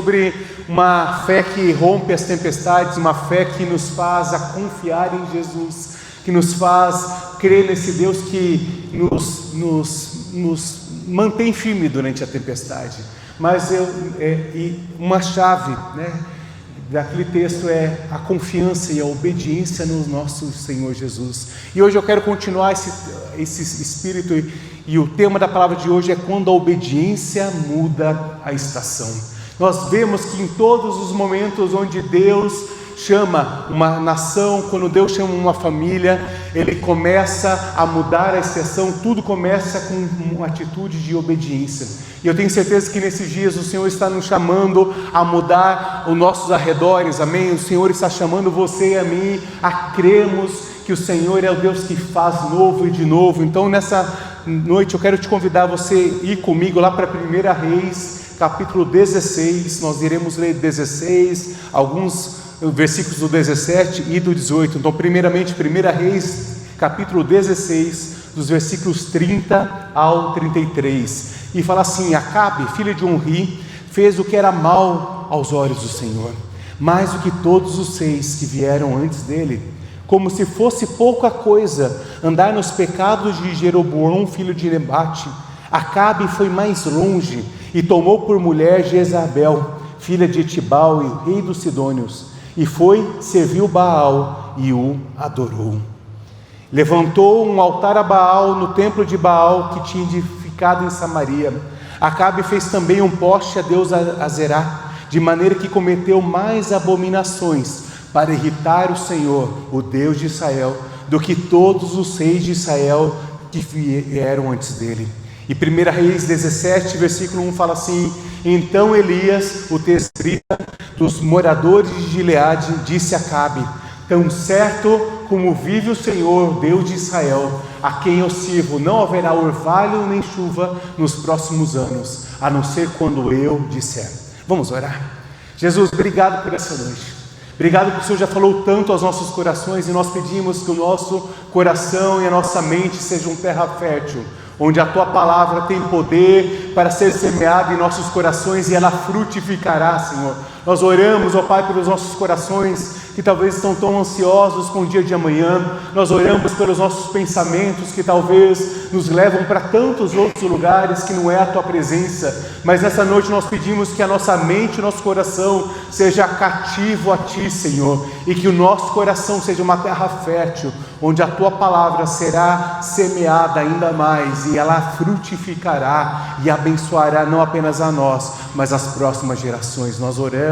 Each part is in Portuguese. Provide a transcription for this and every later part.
sobre uma fé que rompe as tempestades, uma fé que nos faz a confiar em Jesus, que nos faz crer nesse Deus que nos mantém firme durante a tempestade. Mas uma chave, daquele texto é a confiança e a obediência no nosso Senhor Jesus. E hoje eu quero continuar esse espírito, e o tema da palavra de hoje é quando a obediência muda a estação. Nós vemos que em todos os momentos onde Deus chama uma nação, quando Deus chama uma família, Ele começa a mudar a estação, tudo começa com uma atitude de obediência. E eu tenho certeza que nesses dias o Senhor está nos chamando a mudar os nossos arredores, amém? O Senhor está chamando você e a mim a crermos que o Senhor é o Deus que faz novo e de novo. Então nessa noite eu quero te convidar você a ir comigo lá para 1 Reis, capítulo 16, nós iremos ler 16, alguns versículos do 17 e do 18. Então primeiramente 1 Reis, capítulo 16, dos versículos 30 ao 33. E fala assim: Acabe, filho de Onri, fez o que era mal aos olhos do Senhor, mais do que todos os 6 que vieram antes dele. Como se fosse pouca coisa andar nos pecados de Jeroboão, filho de Nebate, Acabe foi mais longe e tomou por mulher Jezabel, filha de Etibal, e rei dos Sidônios, e serviu Baal e o adorou. Levantou um altar a Baal no templo de Baal que tinha edificado em Samaria. Acabe fez também um poste a Deus Azerá, de maneira que cometeu mais abominações para irritar o Senhor, o Deus de Israel, do que todos os reis de Israel que vieram antes dele. E 1 Reis 17, versículo 1 fala assim: Então Elias, o tesbita dos moradores de Gileade, disse a Acabe: Tão certo como vive o Senhor, Deus de Israel, a quem eu sirvo, não haverá orvalho nem chuva nos próximos anos, a não ser quando eu disser. Vamos orar. Jesus, obrigado por essa noite. Obrigado porque o Senhor já falou tanto aos nossos corações, e nós pedimos que o nosso coração e a nossa mente sejam terra fértil, onde a Tua palavra tem poder para ser semeada em nossos corações e ela frutificará, Senhor. Nós oramos, ó Pai, pelos nossos corações que talvez estão tão ansiosos com o dia de amanhã. Nós oramos pelos nossos pensamentos que talvez nos levam para tantos outros lugares que não é a Tua presença. Mas nessa noite nós pedimos que a nossa mente e o nosso coração seja cativo a Ti, Senhor, e que o nosso coração seja uma terra fértil, onde a Tua palavra será semeada ainda mais, e ela frutificará e abençoará não apenas a nós, mas as próximas gerações. Nós oramos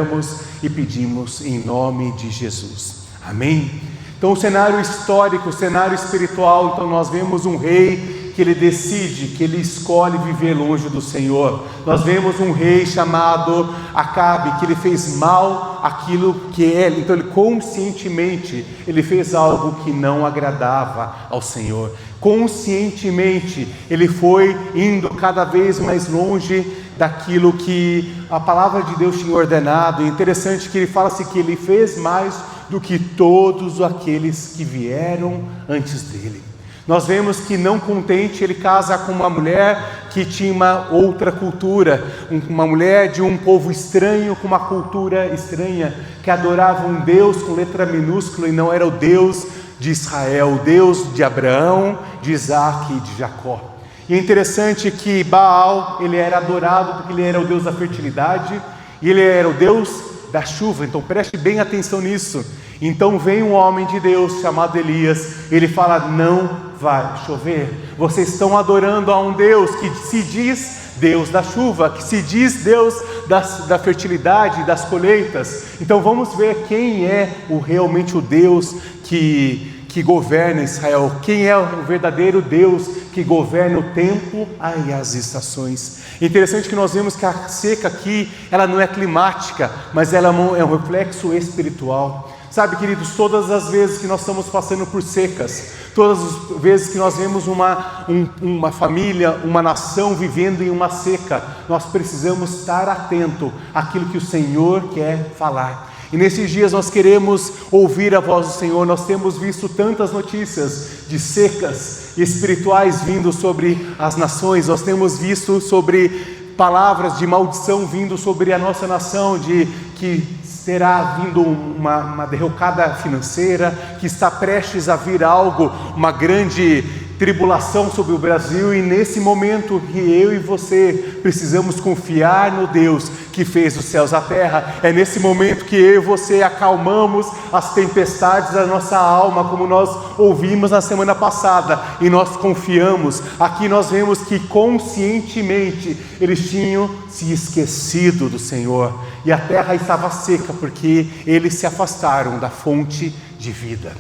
e pedimos em nome de Jesus, amém? Então o cenário histórico, o cenário espiritual, então nós vemos um rei que ele decide, que ele escolhe viver longe do Senhor. Nós vemos um rei chamado Acabe, que ele fez mal aquilo que ele, então ele conscientemente, ele fez algo que não agradava ao Senhor. Conscientemente, ele foi indo cada vez mais longe daquilo que a palavra de Deus tinha ordenado. E interessante que ele fala assim, que ele fez mais do que todos aqueles que vieram antes dele. Nós vemos que não contente, ele casa com uma mulher que tinha uma outra cultura, uma mulher de um povo estranho, com uma cultura estranha, que adorava um Deus com letra minúscula e não era o Deus de Israel, o Deus de Abraão, de Isaac e de Jacó. E é interessante que Baal, ele era adorado porque ele era o Deus da fertilidade e ele era o Deus da chuva. Então preste bem atenção nisso. Então vem um homem de Deus chamado Elias, ele fala: não vai chover, vocês estão adorando a um Deus que se diz Deus da chuva, que se diz Deus da fertilidade, das colheitas. Então vamos ver quem é realmente o Deus que governa Israel, quem é o verdadeiro Deus que governa o tempo e as estações. Interessante que nós vemos que a seca aqui, ela não é climática, mas ela é um reflexo espiritual. Sabe, queridos, todas as vezes que nós estamos passando por secas, todas as vezes que nós vemos uma família, uma nação vivendo em uma seca, nós precisamos estar atento àquilo que o Senhor quer falar. E nesses dias nós queremos ouvir a voz do Senhor. Nós temos visto tantas notícias de secas espirituais vindo sobre as nações. Nós temos visto sobre palavras de maldição vindo sobre a nossa nação, de que terá vindo uma derrocada financeira, que está prestes a vir algo, uma grande tribulação sobre o Brasil, e nesse momento que eu e você precisamos confiar no Deus que fez os céus e a terra. É nesse momento que eu e você acalmamos as tempestades da nossa alma, como nós ouvimos na semana passada, e nós confiamos. Aqui nós vemos que conscientemente eles tinham se esquecido do Senhor, e a terra estava seca porque eles se afastaram da fonte de vida.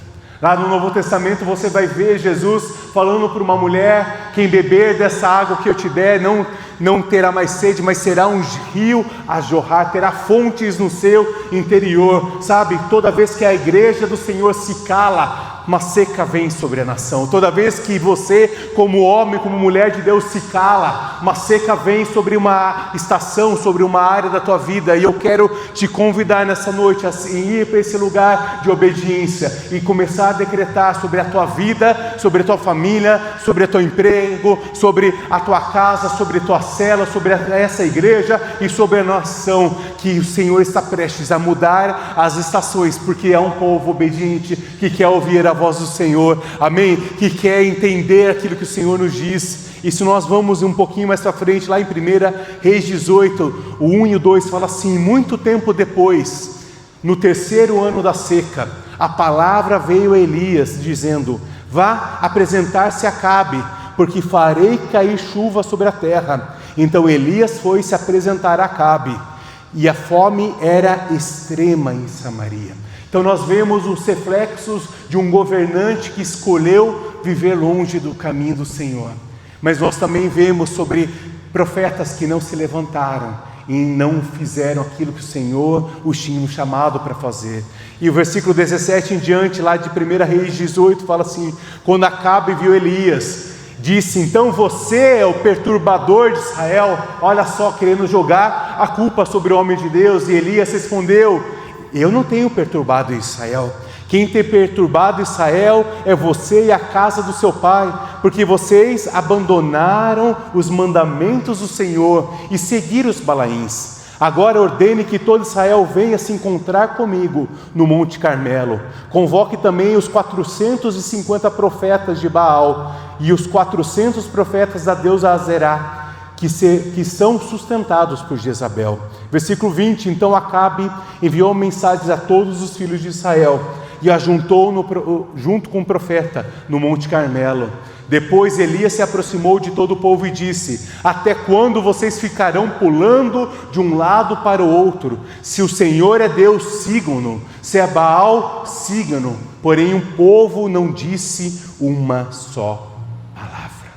Lá no Novo Testamento você vai ver Jesus falando para uma mulher: quem beber dessa água que eu te der não terá mais sede, mas será um rio a jorrar, terá fontes no seu interior. Sabe, toda vez que a igreja do Senhor se cala, uma seca vem sobre a nação. Toda vez que você, como homem, como mulher de Deus, se cala, uma seca vem sobre uma estação, sobre uma área da tua vida. E eu quero te convidar nessa noite a ir para esse lugar de obediência e começar a decretar sobre a tua vida, sobre a tua família, sobre o teu emprego, sobre a tua casa, sobre a tua cela, sobre essa igreja e sobre a nação, que o Senhor está prestes a mudar as estações, porque é um povo obediente que quer ouvir a voz do Senhor, amém? Que quer entender aquilo que o Senhor nos diz. E se nós vamos um pouquinho mais para frente, lá em 1 Reis 18, o 1 e o 2 fala assim: muito tempo depois, no terceiro ano da seca, a palavra veio a Elias, dizendo: vá apresentar-se a Acabe, porque farei cair chuva sobre a terra. Então Elias foi se apresentar a Acabe, e a fome era extrema em Samaria. Então nós vemos os reflexos de um governante que escolheu viver longe do caminho do Senhor. Mas nós também vemos sobre profetas que não se levantaram e não fizeram aquilo que o Senhor os tinha chamado para fazer. E o versículo 17 em diante, lá de 1 Reis 18, fala assim: quando Acabe viu Elias, disse: então você é o perturbador de Israel. Olha só, querendo jogar a culpa sobre o homem de Deus. E Elias respondeu: eu não tenho perturbado Israel. Quem tem perturbado Israel é você e a casa do seu pai, porque vocês abandonaram os mandamentos do Senhor e seguiram os Balaíns. Agora ordene que todo Israel venha se encontrar comigo no Monte Carmelo. Convoque também os 450 profetas de Baal e os 400 profetas da deusa Azerá, que são sustentados por Jezabel. Versículo 20, então Acabe enviou mensagens a todos os filhos de Israel e ajuntou junto com o profeta no Monte Carmelo. Depois Elias se aproximou de todo o povo e disse: até quando vocês ficarão pulando de um lado para o outro? Se o Senhor é Deus, sigam-no; se é Baal, sigam-no. Porém o povo não disse uma só palavra.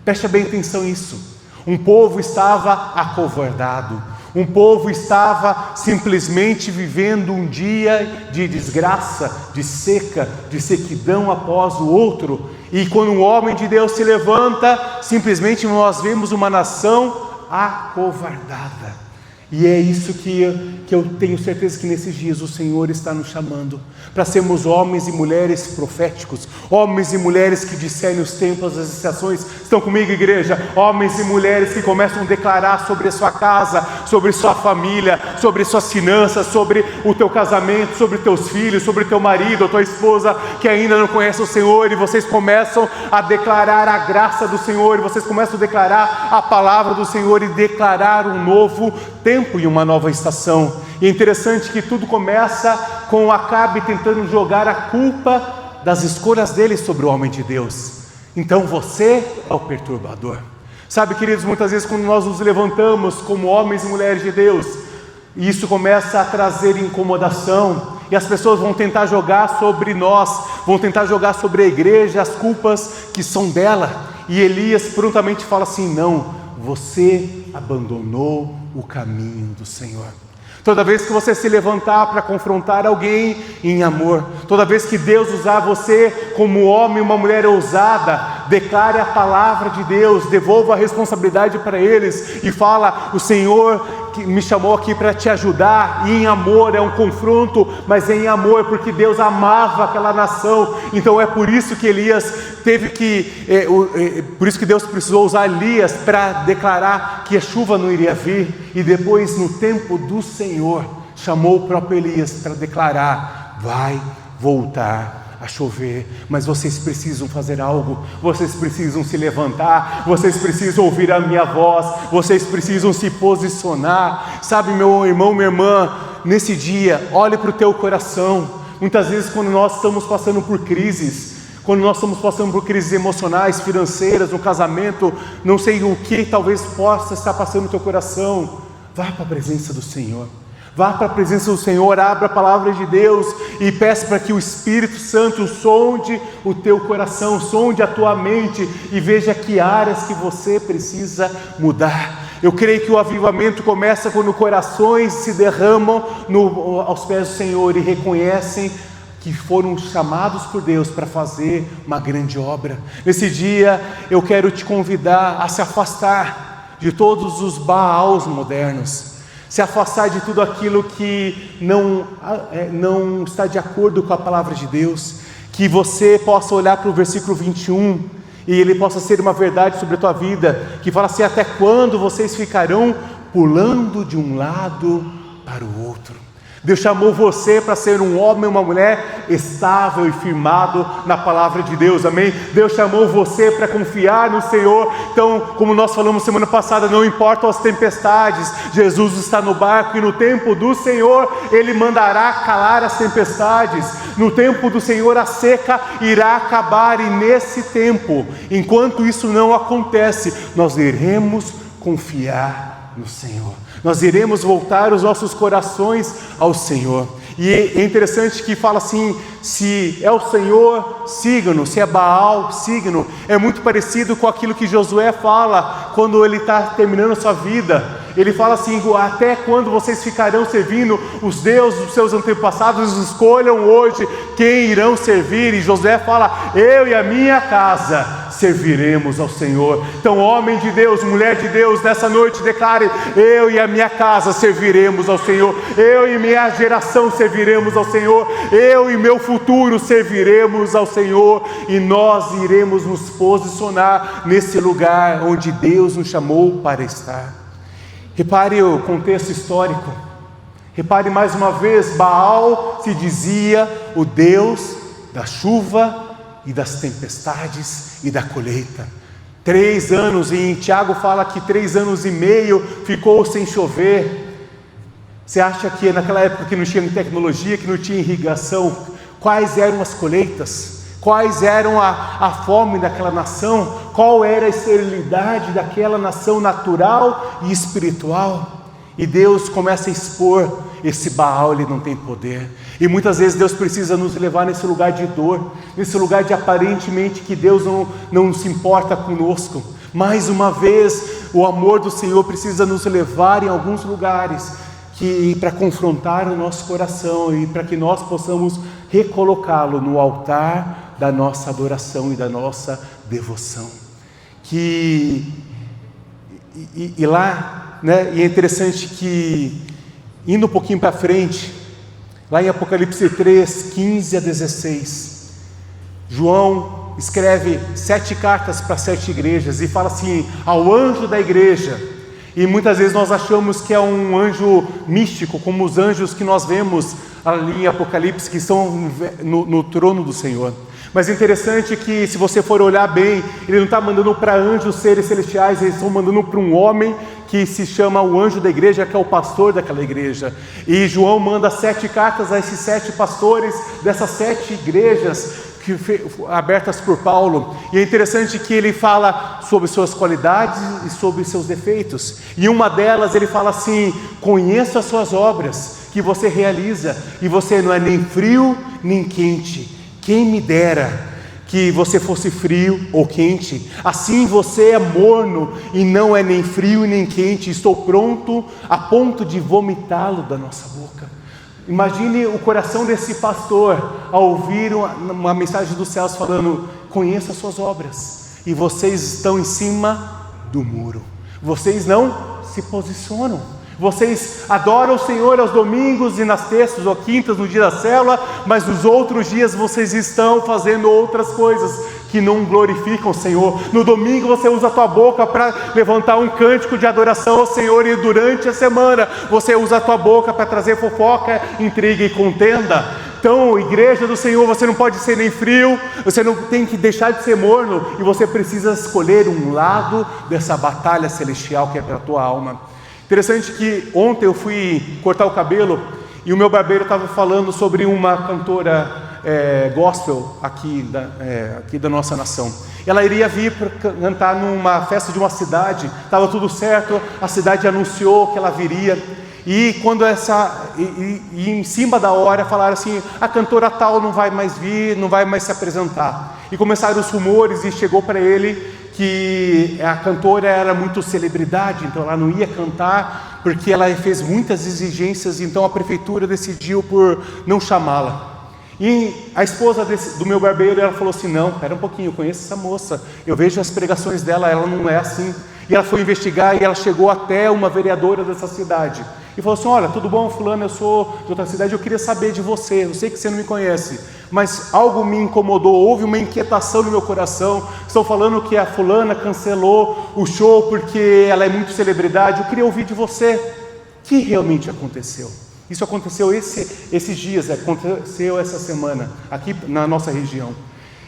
Preste bem atenção nisso. Um povo estava acovardado, um povo estava simplesmente vivendo um dia de desgraça, de seca, de sequidão após o outro. E quando um homem de Deus se levanta, simplesmente nós vemos uma nação acovardada. E é isso que eu tenho certeza que nesses dias o Senhor está nos chamando para sermos homens e mulheres proféticos, homens e mulheres que discernem os tempos, as estações. Estão comigo, igreja? Homens e mulheres que começam a declarar sobre a sua casa, sobre sua família, sobre suas finanças, sobre o teu casamento, sobre teus filhos, sobre teu marido, a tua esposa que ainda não conhece o Senhor, e vocês começam a declarar a graça do Senhor, e vocês começam a declarar a palavra do Senhor e declarar um novo tempo e uma nova estação. E é interessante que tudo começa com Acabe tentando jogar a culpa das escolhas dele sobre o homem de Deus. Então você é o perturbador. Sabe, queridos, muitas vezes quando nós nos levantamos como homens e mulheres de Deus, isso começa a trazer incomodação, e as pessoas vão tentar jogar sobre nós, vão tentar jogar sobre a igreja as culpas que são dela. E Elias prontamente fala assim: não, você abandonou o caminho do Senhor. Toda vez que você se levantar para confrontar alguém em amor, toda vez que Deus usar você como homem e uma mulher ousada, declare a palavra de Deus, devolva a responsabilidade para eles e fala: o Senhor que me chamou aqui para te ajudar, e em amor, é um confronto, mas é em amor, porque Deus amava aquela nação. Então é por isso que Elias teve que, por isso que Deus precisou usar Elias para declarar que a chuva não iria vir, e depois no tempo do Senhor, chamou o próprio Elias para declarar: vai voltar a chover, mas vocês precisam fazer algo, vocês precisam se levantar, vocês precisam ouvir a minha voz, vocês precisam se posicionar. Sabe, meu irmão, minha irmã, nesse dia, olhe para o teu coração. Muitas vezes quando nós estamos passando por crises, quando nós estamos passando por crises emocionais, financeiras, no casamento, não sei o que talvez possa estar passando no teu coração, vá para a presença do Senhor. Vá para a presença do Senhor, abra a palavra de Deus e peça para que o Espírito Santo sonde o teu coração, sonde a tua mente e veja que áreas que você precisa mudar. Eu creio que o avivamento começa quando corações se derramam aos pés do Senhor e reconhecem que foram chamados por Deus para fazer uma grande obra. Nesse dia eu quero te convidar a se afastar de todos os Baals modernos, se afastar de tudo aquilo que não está de acordo com a palavra de Deus, que você possa olhar para o versículo 21 e ele possa ser uma verdade sobre a tua vida, que fala assim: até quando vocês ficarão pulando de um lado para o outro? Deus chamou você para ser um homem, uma mulher estável e firmado na palavra de Deus, amém? Deus chamou você para confiar no Senhor. Então, como nós falamos semana passada, não importam as tempestades, Jesus está no barco e no tempo do Senhor Ele mandará calar as tempestades. No tempo do Senhor a seca irá acabar, e nesse tempo, enquanto isso não acontece, nós iremos confiar no Senhor. Nós iremos voltar os nossos corações ao Senhor. E é interessante que fala assim: se é o Senhor, siga-no; se é Baal, siga-no. É muito parecido com aquilo que Josué fala quando ele está terminando a sua vida. Ele fala assim: até quando vocês ficarão servindo os deuses dos seus antepassados? Escolham hoje quem irão servir. E Josué fala: eu e a minha casa serviremos ao Senhor. Então, homem de Deus, mulher de Deus, nessa noite declare: eu e a minha casa serviremos ao Senhor. Eu e minha geração serviremos ao Senhor. Eu e meu futuro serviremos ao Senhor. E nós iremos nos posicionar nesse lugar onde Deus nos chamou para estar. Repare o contexto histórico. Repare mais uma vez: Baal se dizia o Deus da chuva e das tempestades e da colheita. 3 anos, e em Tiago fala que 3 anos e meio ficou sem chover. Você acha que naquela época que não tinha tecnologia, que não tinha irrigação, quais eram as colheitas? Quais eram a fome daquela nação? Qual era a esterilidade daquela nação natural e espiritual? E Deus começa a expor: esse Baal, ele não tem poder. E muitas vezes Deus precisa nos levar nesse lugar de dor, nesse lugar de aparentemente que Deus não se importa conosco. Mais uma vez, o amor do Senhor precisa nos levar em alguns lugares para confrontar o nosso coração e para que nós possamos recolocá-lo no altar da nossa adoração e da nossa devoção. E lá, né, e é interessante que, indo um pouquinho para frente, lá em Apocalipse 3, 15 a 16, João escreve 7 cartas para 7 igrejas e fala assim: ao anjo da igreja. E muitas vezes nós achamos que é um anjo místico, como os anjos que nós vemos ali em Apocalipse, que estão no trono do Senhor. Mas é interessante que, se você for olhar bem, ele não está mandando para anjos, seres celestiais, eles estão mandando para um homem que se chama o anjo da igreja, que é o pastor daquela igreja. E João manda 7 cartas a esses 7 pastores dessas 7 igrejas abertas por Paulo. E é interessante que ele fala sobre suas qualidades e sobre seus defeitos. E uma delas ele fala assim: conheço as suas obras que você realiza, e você não é nem frio nem quente. Quem me dera que você fosse frio ou quente. Assim você é morno e não é nem frio nem quente. Estou pronto a ponto de vomitá-lo da nossa boca. Imagine o coração desse pastor ao ouvir uma mensagem dos céus falando: conheça as suas obras. e vocês estão em cima do muro. Vocês não se posicionam. Vocês adoram o Senhor aos domingos e nas terças ou quintas, no dia da célula, mas nos outros dias vocês estão fazendo outras coisas que não glorificam o Senhor. No domingo você usa a tua boca para levantar um cântico de adoração ao Senhor, e durante a semana você usa a tua boca para trazer fofoca, intriga e contenda. Então, igreja do Senhor, você não pode ser nem frio, você não tem que deixar de ser morno, e você precisa escolher um lado dessa batalha celestial que é para a tua alma. Interessante que ontem eu fui cortar o cabelo e o meu barbeiro estava falando sobre uma cantora gospel aqui da nossa nação. Ela iria vir para cantar numa festa de uma cidade, estava tudo certo, a cidade anunciou que ela viria. E quando em cima da hora falaram assim, a cantora tal não vai mais vir, não vai mais se apresentar. E começaram os rumores e chegou para ele que a cantora era muito celebridade, então ela não ia cantar, porque ela fez muitas exigências, então a prefeitura decidiu por não chamá-la. E a esposa do meu barbeiro, ela falou assim, não, espera um pouquinho, eu conheço essa moça, eu vejo as pregações dela, ela não é assim. E ela foi investigar e ela chegou até uma vereadora dessa cidade e falou assim, olha, tudo bom fulano, eu sou de outra cidade, eu queria saber de você, eu sei que você não me conhece, mas algo me incomodou, houve uma inquietação no meu coração, estão falando que a fulana cancelou o show porque ela é muito celebridade, eu queria ouvir de você, o que realmente aconteceu? Isso aconteceu esses dias, aconteceu essa semana, aqui na nossa região.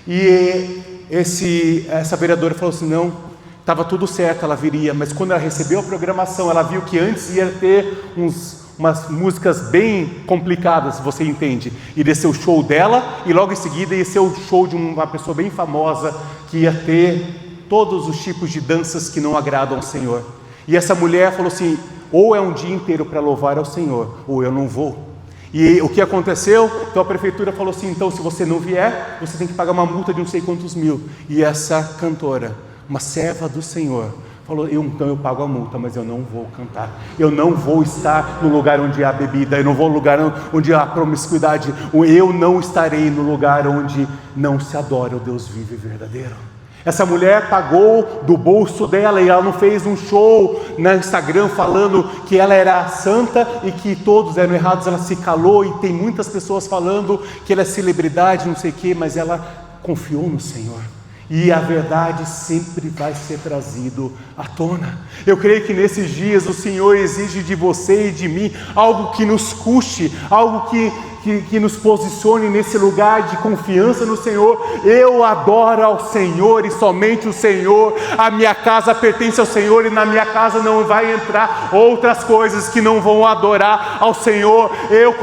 E essa vereadora falou assim, não, estava tudo certo, ela viria, mas quando ela recebeu a programação, ela viu que antes ia ter umas músicas bem complicadas, você entende? Iria ser o show dela e logo em seguida ia ser o show de uma pessoa bem famosa que ia ter todos os tipos de danças que não agradam ao Senhor. E essa mulher falou assim, ou é um dia inteiro para louvar ao Senhor, ou eu não vou. E o que aconteceu? Então a prefeitura falou assim, então se você não vier, você tem que pagar uma multa de não sei quantos mil. E essa cantora, uma serva do Senhor, falou, então eu pago a multa, mas eu não vou cantar, eu não vou estar no lugar onde há bebida, eu não vou no lugar onde há promiscuidade, eu não estarei no lugar onde não se adora o Deus vivo e verdadeiro. Essa mulher pagou do bolso dela e ela não fez um show no Instagram falando que ela era santa e que todos eram errados, ela se calou, e tem muitas pessoas falando que ela é celebridade, não sei o que, mas ela confiou no Senhor. E a verdade sempre vai ser trazido à tona. Eu creio que nesses dias o Senhor exige de você e de mim algo que nos custe, algo que nos posicione nesse lugar de confiança no Senhor. Eu adoro ao Senhor e somente o Senhor, a minha casa pertence ao Senhor e na minha casa não vai entrar outras coisas que não vão adorar ao Senhor. Eu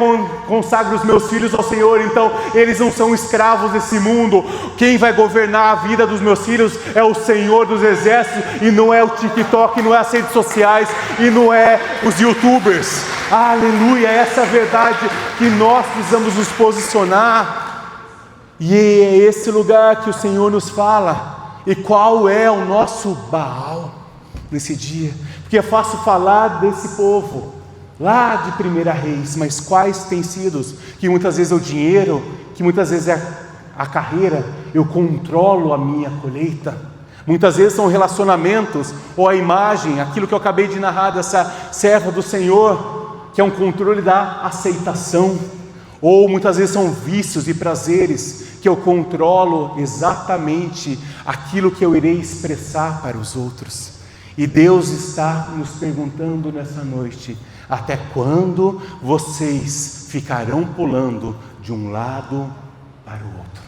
consagro os meus filhos ao Senhor, então eles não são escravos desse mundo. Quem vai governar a vida dos meus filhos é o Senhor dos exércitos, e não é o TikTok, não é as redes sociais, e não é os YouTubers. Aleluia, essa é a verdade que nós precisamos nos posicionar, e é esse lugar que o Senhor nos fala. E qual é o nosso Baal nesse dia? Porque é fácil falar desse povo lá de 1 Reis, mas quais têm sido? Que muitas vezes é o dinheiro, que muitas vezes é a carreira, eu controlo a minha colheita. Muitas vezes são relacionamentos, ou a imagem, aquilo que eu acabei de narrar dessa serva do Senhor, que é um controle da aceitação. Ou muitas vezes são vícios e prazeres, que eu controlo exatamente aquilo que eu irei expressar para os outros. E Deus está nos perguntando nessa noite, até quando vocês ficarão pulando de um lado para o outro?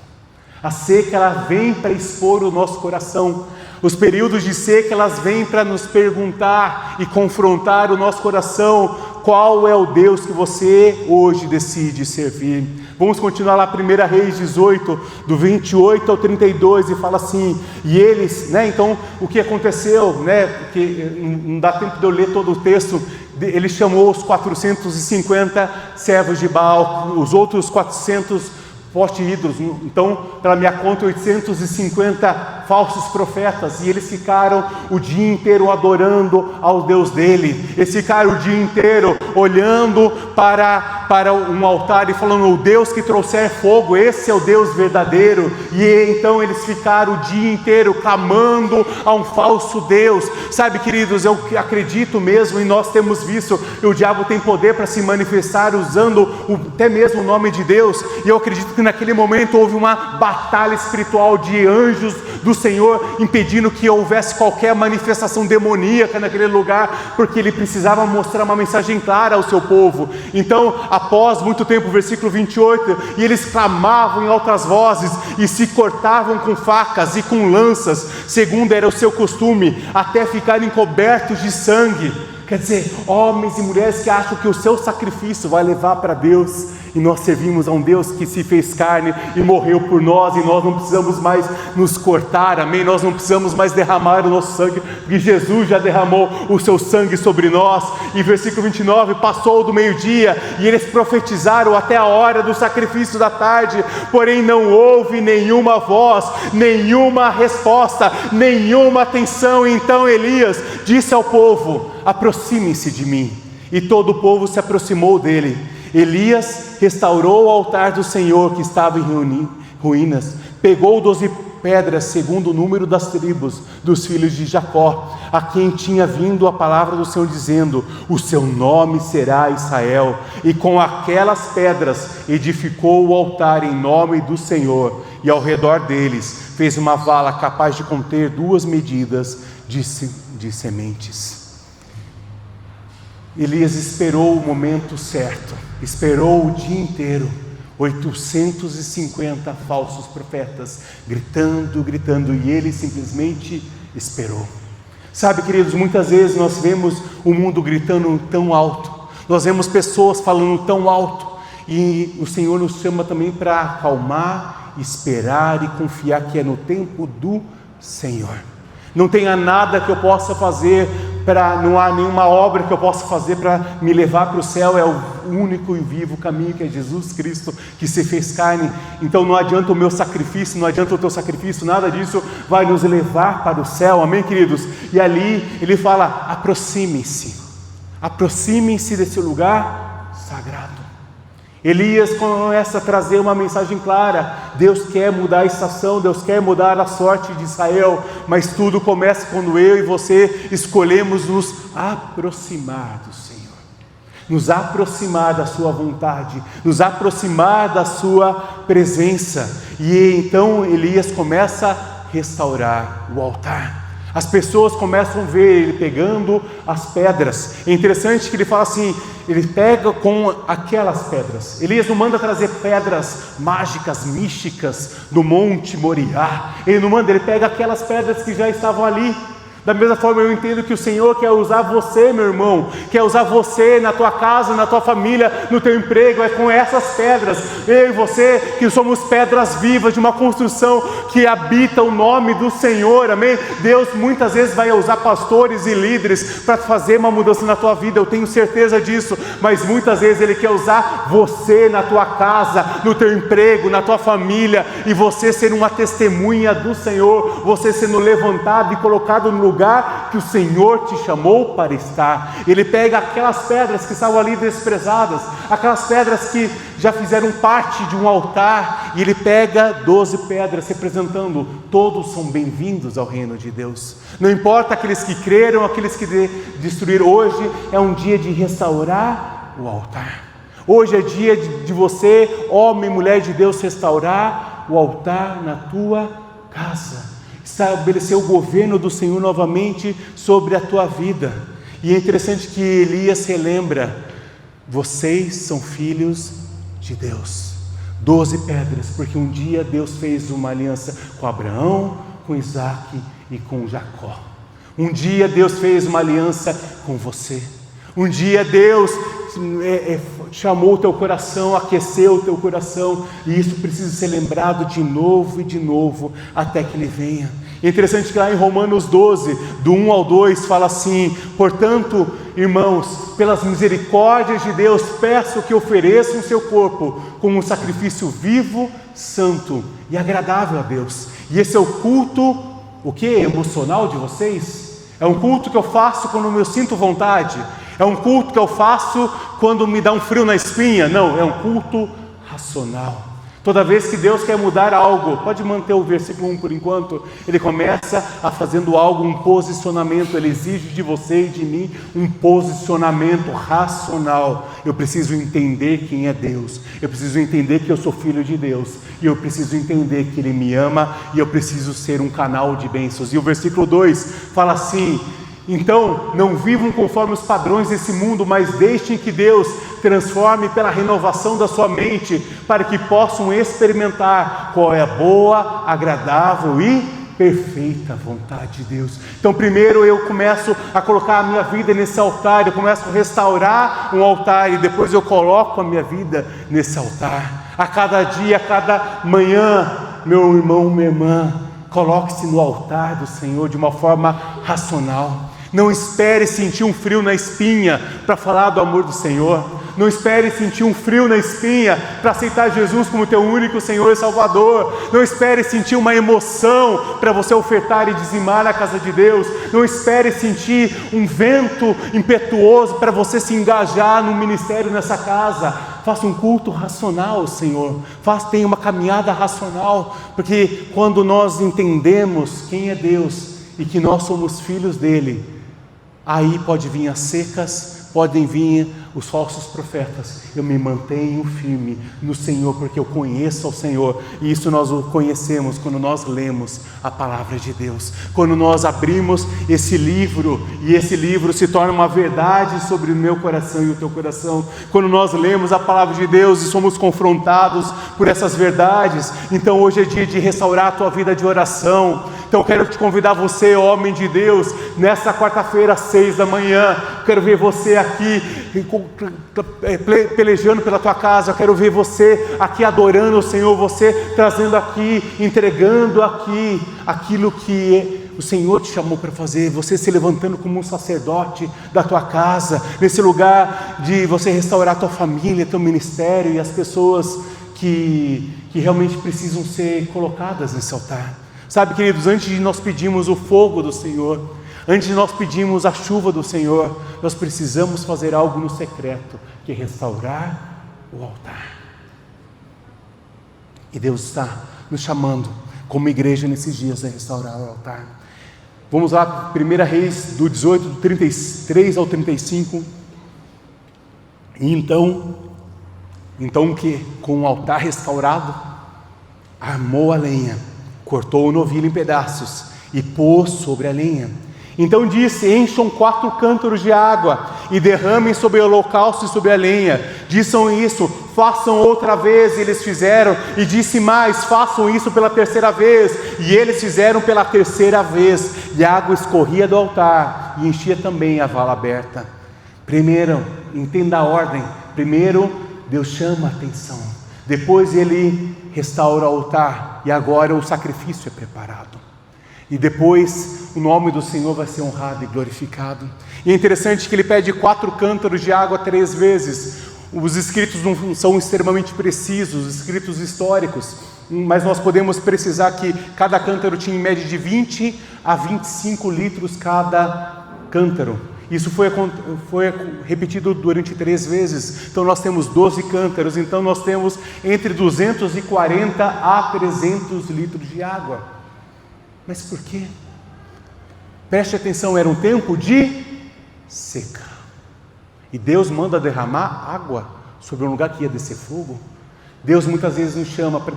A seca, ela vem para expor o nosso coração. Os períodos de seca, elas vêm para nos perguntar e confrontar o nosso coração. Qual é o Deus que você hoje decide servir? Vamos continuar lá, 1 Reis 18, do 28 ao 32, e fala assim, e eles, então, o que aconteceu, porque não dá tempo de eu ler todo o texto. Ele chamou os 450 servos de Baal, os outros 400 postes ídolos, então, pela minha conta, 850 falsos profetas, e eles ficaram o dia inteiro adorando ao Deus dele. Eles ficaram o dia inteiro olhando para para um altar e falando: o Deus que trouxer fogo, esse é o Deus verdadeiro. E então eles ficaram o dia inteiro clamando a um falso Deus. Sabe, queridos, eu acredito mesmo, e nós temos visto, o diabo tem poder para se manifestar usando até mesmo o nome de Deus, e eu acredito que naquele momento houve uma batalha espiritual de anjos do Senhor, impedindo que houvesse qualquer manifestação demoníaca naquele lugar, porque ele precisava mostrar uma mensagem clara ao seu povo. Então, após muito tempo, versículo 28, e eles clamavam em altas vozes, e se cortavam com facas e com lanças, segundo era o seu costume, até ficarem cobertos de sangue. Quer dizer, homens e mulheres que acham que o seu sacrifício vai levar para Deus, e nós servimos a um Deus que se fez carne e morreu por nós, e nós não precisamos mais nos cortar, amém? Nós não precisamos mais derramar o nosso sangue, porque Jesus já derramou o seu sangue sobre nós. E versículo 29, passou do meio-dia, e eles profetizaram até a hora do sacrifício da tarde, porém não houve nenhuma voz, nenhuma resposta, nenhuma atenção. Então Elias disse ao povo: aproxime-se de mim. E todo o povo se aproximou dele. Elias restaurou o altar do Senhor que estava em ruínas, pegou 12 pedras segundo o número das tribos dos filhos de Jacó, a quem tinha vindo a palavra do Senhor dizendo: o seu nome será Israel, e com aquelas pedras edificou o altar em nome do Senhor, e ao redor deles fez uma vala capaz de conter 2 medidas de sementes. Elias esperou o momento certo, esperou o dia inteiro, 850 falsos profetas, gritando, e ele simplesmente esperou. Sabe, queridos, muitas vezes nós vemos o mundo gritando tão alto, nós vemos pessoas falando tão alto, e o Senhor nos chama também para acalmar, esperar e confiar que é no tempo do Senhor. Não tenha nada que eu possa fazer, não há nenhuma obra que eu possa fazer para me levar para o céu. É o único e vivo caminho, que é Jesus Cristo, que se fez carne. Então não adianta o meu sacrifício, não adianta o teu sacrifício, nada disso vai nos levar para o céu, amém, queridos? E ali ele fala: aproximem-se desse lugar sagrado. Elias começa a trazer uma mensagem clara: Deus quer mudar a estação, Deus quer mudar a sorte de Israel, mas tudo começa quando eu e você escolhemos nos aproximar do Senhor, nos aproximar da sua vontade, nos aproximar da sua presença. E então Elias começa a restaurar o altar. As pessoas começam a ver ele pegando as pedras. É interessante que ele fala assim, ele pega com aquelas pedras. Elias não manda trazer pedras mágicas, místicas do Monte Moriá. Ele não manda, ele pega aquelas pedras que já estavam ali. Da mesma forma, eu entendo que o Senhor quer usar você, meu irmão, quer usar você na tua casa, na tua família, no teu emprego. É com essas pedras, eu e você, que somos pedras vivas de uma construção que habita o nome do Senhor, amém? Deus muitas vezes vai usar pastores e líderes para fazer uma mudança na tua vida, eu tenho certeza disso, mas muitas vezes Ele quer usar você na tua casa, no teu emprego, na tua família, e você ser uma testemunha do Senhor, você sendo levantado e colocado no lugar que o Senhor te chamou para estar. Ele pega aquelas pedras que estavam ali desprezadas, aquelas pedras que já fizeram parte de um altar, e ele pega 12 pedras representando, todos são bem-vindos ao reino de Deus. Não importa aqueles que creram, aqueles que destruíram. Hoje é um dia de restaurar o altar. Hoje é dia de você, homem e mulher de Deus, restaurar o altar na tua casa, estabelecer o governo do Senhor novamente sobre a tua vida. E é interessante que Elias relembra: vocês são filhos de Deus. 12 pedras, porque um dia Deus fez uma aliança com Abraão, com Isaac e com Jacó. Um dia Deus fez uma aliança com você. Um dia Deus chamou o teu coração, aqueceu o teu coração, e isso precisa ser lembrado de novo e de novo, até que Ele venha. É interessante que lá em Romanos 12, do 1 ao 2, fala assim: portanto, irmãos, pelas misericórdias de Deus, peço que ofereçam o seu corpo como um sacrifício vivo, santo e agradável a Deus. E esse é o culto, o que? Emocional de vocês? É um culto que eu faço quando eu sinto vontade. É um culto que eu faço quando me dá um frio na espinha? Não, é um culto racional. Toda vez que Deus quer mudar algo, pode manter o versículo 1 por enquanto, Ele começa a fazendo algo, um posicionamento. Ele exige de você e de mim um posicionamento racional. Eu preciso entender quem é Deus, eu preciso entender que eu sou filho de Deus, e eu preciso entender que Ele me ama, e eu preciso ser um canal de bênçãos. E o versículo 2 fala assim: então, não vivam conforme os padrões desse mundo, mas deixem que Deus transforme pela renovação da sua mente, para que possam experimentar qual é a boa, agradável e perfeita vontade de Deus. Então, primeiro eu começo a colocar a minha vida nesse altar, eu começo a restaurar um altar, e depois eu coloco a minha vida nesse altar. A cada dia, a cada manhã, meu irmão, minha irmã, coloque-se no altar do Senhor de uma forma racional. Não espere sentir um frio na espinha para falar do amor do Senhor. Não espere sentir um frio na espinha para aceitar Jesus como teu único Senhor e Salvador. Não espere sentir uma emoção para você ofertar e dizimar na casa de Deus. Não espere sentir um vento impetuoso para você se engajar no ministério nessa casa. Faça um culto racional, Senhor. Tenha uma caminhada racional, porque quando nós entendemos quem é Deus e que nós somos filhos dele, aí pode vir as secas, podem vir os falsos profetas. Eu me mantenho firme no Senhor, porque eu conheço ao Senhor, e isso nós o conhecemos quando nós lemos a palavra de Deus, quando nós abrimos esse livro, e esse livro se torna uma verdade sobre o meu coração e o teu coração, quando nós lemos a palavra de Deus e somos confrontados por essas verdades. Então hoje é dia de restaurar a tua vida de oração. Então eu quero te convidar, você, homem de Deus, nessa quarta-feira às 6 da manhã, quero ver você aqui pelejando pela tua casa. Eu quero ver você aqui adorando o Senhor, você trazendo aqui, entregando aqui aquilo que o Senhor te chamou para fazer, você se levantando como um sacerdote da tua casa, nesse lugar de você restaurar a tua família, teu ministério e as pessoas que realmente precisam ser colocadas nesse altar. Sabe, queridos, antes de nós pedirmos o fogo do Senhor, antes de nós pedirmos a chuva do Senhor, nós precisamos fazer algo no secreto, que é restaurar o altar. E Deus está nos chamando, como igreja, nesses dias, a restaurar o altar. Vamos lá, 1 Reis, do 18, do 33 ao 35. E então o que? Com o altar restaurado, armou a lenha, cortou o novilho em pedaços e pôs sobre a lenha. Então disse: encham 4 cântaros de água e derramem sobre o holocausto e sobre a lenha. Diçam isso, façam outra vez. E eles fizeram. E disse mais: façam isso pela 3ª vez. E eles fizeram pela 3ª vez. E a água escorria do altar e enchia também a vala aberta. Primeiro, entenda a ordem. Primeiro, Deus chama a atenção. Depois Ele restaura o altar. E agora o sacrifício é preparado. E depois o nome do Senhor vai ser honrado e glorificado. E é interessante que ele pede 4 cântaros de água 3 vezes. Os escritos não são extremamente precisos, os escritos históricos, mas nós podemos precisar que cada cântaro tinha em média de 20 a 25 litros cada cântaro. Isso foi repetido durante 3 vezes. Então nós temos 12 cântaros. Então nós temos entre 240 a 300 litros de água. Mas por quê? Preste atenção, era um tempo de seca. E Deus manda derramar água sobre um lugar que ia descer fogo. Deus muitas vezes nos chama para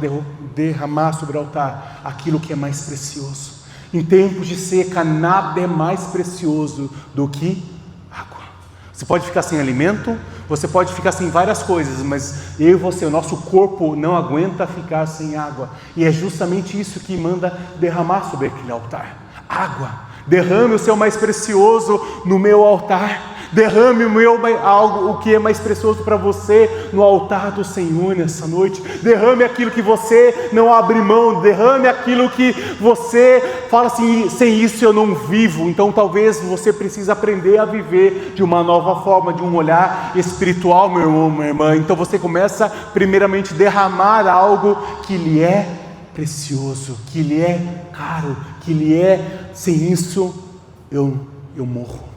derramar sobre o altar aquilo que é mais precioso. Em tempos de seca, nada é mais precioso do que água. Você pode ficar sem alimento, você pode ficar sem várias coisas, mas eu e você, o nosso corpo não aguenta ficar sem água. E é justamente isso que manda derramar sobre aquele altar. Água. Derrame o seu mais precioso no meu altar. Derrame o que é mais precioso para você no altar do Senhor nessa noite. Derrame aquilo que você não abre mão. Derrame aquilo que você fala assim: sem isso eu não vivo. Então talvez você precise aprender a viver de uma nova forma, de um olhar espiritual, meu irmão, minha irmã. Então você começa primeiramente a derramar algo que lhe é precioso, que lhe é caro, que lhe é: sem isso eu morro.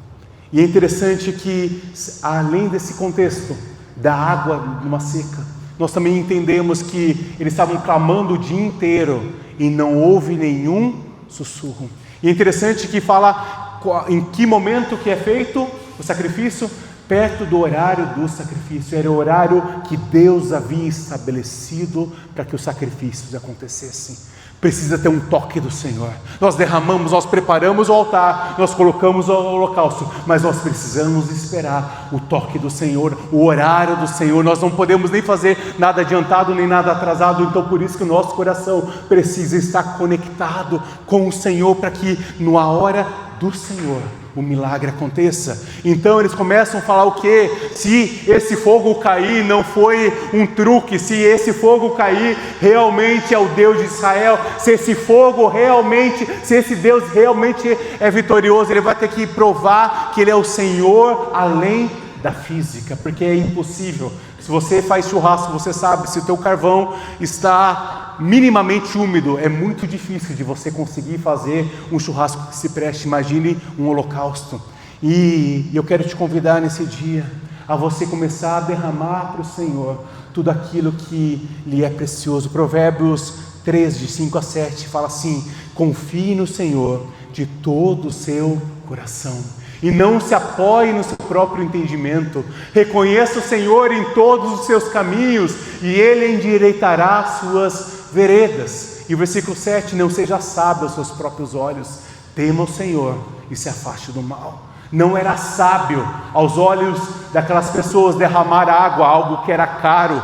E é interessante que, além desse contexto da água numa seca, nós também entendemos que eles estavam clamando o dia inteiro e não houve nenhum sussurro. E é interessante que fala em que momento que é feito o sacrifício, perto do horário do sacrifício. Era o horário que Deus havia estabelecido para que os sacrifícios acontecessem. Precisa ter um toque do Senhor. Nós derramamos, nós preparamos o altar, nós colocamos o holocausto, mas nós precisamos esperar o toque do Senhor, o horário do Senhor. Nós não podemos nem fazer nada adiantado, nem nada atrasado. Então por isso que o nosso coração precisa estar conectado com o Senhor, para que na hora do Senhor o milagre aconteça. Então eles começam a falar o quê? Se esse fogo cair não foi um truque, se esse fogo cair realmente é o Deus de Israel, se esse fogo realmente, se esse Deus realmente é vitorioso, ele vai ter que provar que ele é o Senhor além da física, porque é impossível. Se você faz churrasco, você sabe, se o teu carvão está minimamente úmido, é muito difícil de você conseguir fazer um churrasco que se preste. Imagine um holocausto. E eu quero te convidar nesse dia a você começar a derramar para o Senhor tudo aquilo que lhe é precioso. Provérbios 3, de 5 a 7, fala assim: confie no Senhor de todo o seu coração e não se apoie no seu próprio entendimento. Reconheça o Senhor em todos os seus caminhos e Ele endireitará as suas veredas. E o versículo 7, não seja sábio aos seus próprios olhos, tema o Senhor e se afaste do mal. Não era sábio aos olhos daquelas pessoas derramar água, algo que era caro.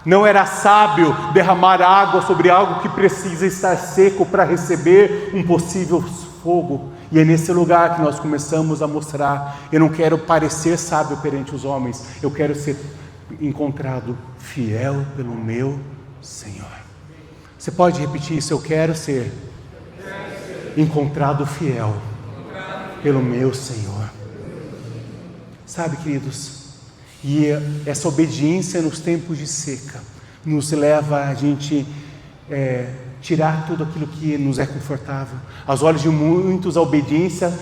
Não era sábio derramar água sobre algo que precisa estar seco para receber um possível fogo. E é nesse lugar que nós começamos a mostrar: eu não quero parecer sábio perante os homens, eu quero ser encontrado fiel pelo meu Senhor. Você pode repetir isso? Eu quero ser encontrado fiel pelo meu Senhor. Sabe, queridos, e essa obediência nos tempos de seca nos leva a gente tirar tudo aquilo que nos é confortável. Aos olhos de muitos, a obediência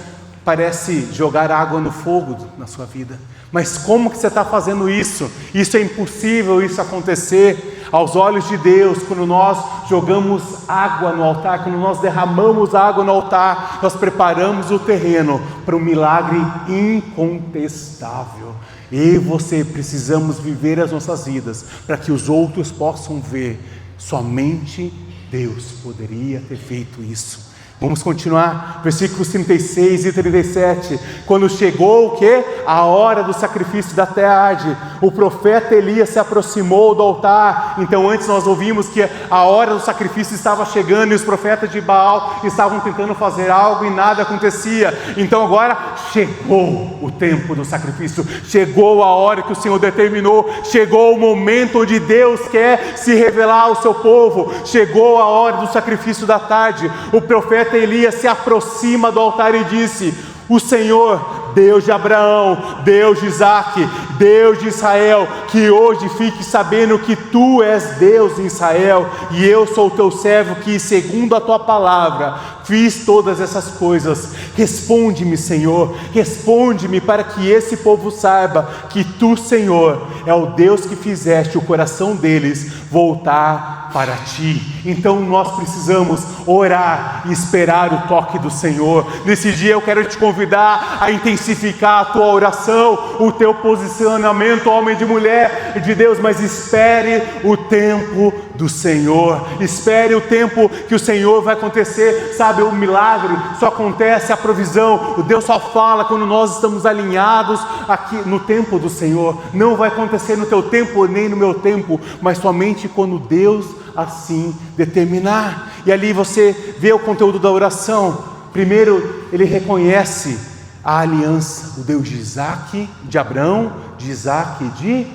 parece jogar água no fogo na sua vida. Mas como que você está fazendo isso? Isso é impossível, isso acontecer. Aos olhos de Deus, quando nós jogamos água no altar, quando nós derramamos água no altar, nós preparamos o terreno para um milagre incontestável. Eu e você precisamos viver as nossas vidas para que os outros possam ver: somente Deus poderia ter feito isso. Vamos continuar, versículos 36 e 37. Quando chegou o quê? A hora do sacrifício da tarde, o profeta Elias se aproximou do altar. Então antes nós ouvimos que a hora do sacrifício estava chegando e os profetas de Baal estavam tentando fazer algo e nada acontecia. Então agora chegou o tempo do sacrifício, chegou a hora que o Senhor determinou, chegou o momento onde Deus quer se revelar ao seu povo, chegou a hora do sacrifício da tarde. O profeta Elias se aproxima do altar e disse: o Senhor, Deus de Abraão, Deus de Isaque, Deus de Israel, que hoje fique sabendo que tu és Deus em Israel e eu sou o teu servo que, segundo a tua palavra, fiz todas essas coisas. Responde-me, Senhor, responde-me, para que esse povo saiba que tu, Senhor, é o Deus que fizeste o coração deles voltar para ti. Então nós precisamos orar e esperar o toque do Senhor. Nesse dia eu quero te convidar a intensificar a tua oração, o teu posicionamento, homem de mulher de Deus, mas espere o tempo do Senhor, espere o tempo que o Senhor vai acontecer. Sabe, o milagre só acontece, a provisão, o Deus só fala quando nós estamos alinhados aqui no tempo do Senhor. Não vai acontecer no teu tempo nem no meu tempo, mas somente quando Deus assim determinar. E ali você vê o conteúdo da oração. Primeiro, ele reconhece a aliança, o Deus de Isaque, de Abraão, de Isaque e de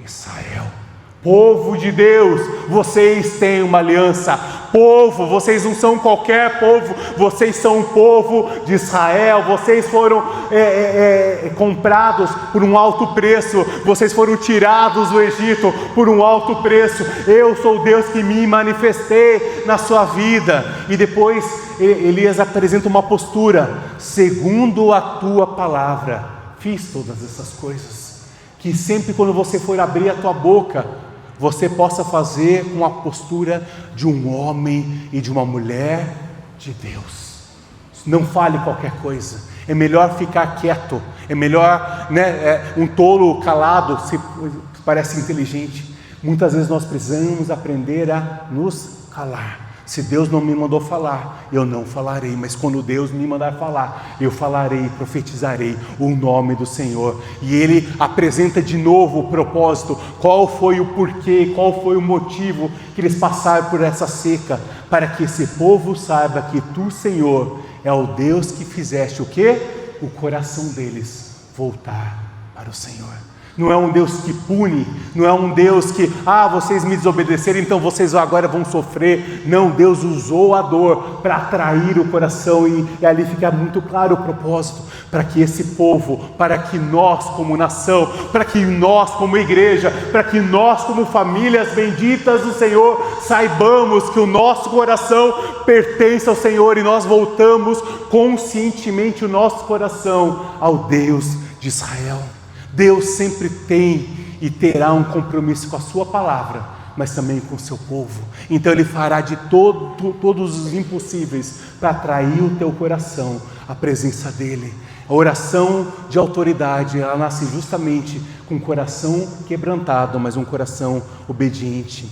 Israel. Povo de Deus, vocês têm uma aliança. Povo, vocês não são qualquer povo, vocês são o povo de Israel. Vocês foram comprados por um alto preço, vocês foram tirados do Egito por um alto preço. Eu sou o Deus que me manifestei na sua vida. E depois Elias apresenta uma postura: segundo a tua palavra, fiz todas essas coisas. Que sempre quando você for abrir a tua boca, você possa fazer com a postura de um homem e de uma mulher de Deus. Não fale qualquer coisa. É melhor ficar quieto. É melhor, um tolo calado se parece inteligente. Muitas vezes nós precisamos aprender a nos calar. Se Deus não me mandou falar, eu não falarei, mas quando Deus me mandar falar, eu falarei, profetizarei o nome do Senhor. E Ele apresenta de novo o propósito, qual foi o porquê, qual foi o motivo que eles passaram por essa seca, para que esse povo saiba que Tu, Senhor, é o Deus que fizeste o quê? O coração deles voltar para o Senhor. Não é um Deus que pune, não é um Deus que, vocês me desobedeceram, então vocês agora vão sofrer. Não, Deus usou a dor para atrair o coração, e ali fica muito claro o propósito, para que esse povo, para que nós como nação, para que nós como igreja, para que nós como famílias benditas do Senhor, saibamos que o nosso coração pertence ao Senhor, e nós voltamos conscientemente o nosso coração ao Deus de Israel. Deus sempre tem e terá um compromisso com a sua palavra, mas também com o seu povo. Então Ele fará de todos os impossíveis para atrair o teu coração à presença dEle. A oração de autoridade, ela nasce justamente com um coração quebrantado, mas um coração obediente.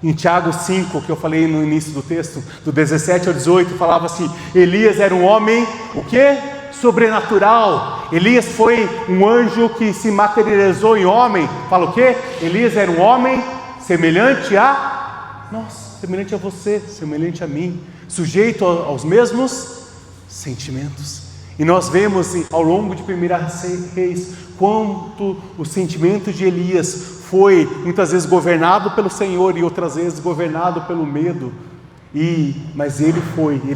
Em Tiago 5, que eu falei no início do texto, do 17 ao 18, falava assim: Elias era um homem, o quê? Sobrenatural. Elias foi um anjo que se materializou em homem. Fala o quê? Elias era um homem semelhante a nós, semelhante a você, semelhante a mim, sujeito aos mesmos sentimentos. E nós vemos ao longo de 1 Reis quanto o sentimento de Elias foi muitas vezes governado pelo Senhor e outras vezes governado pelo medo. Mas ele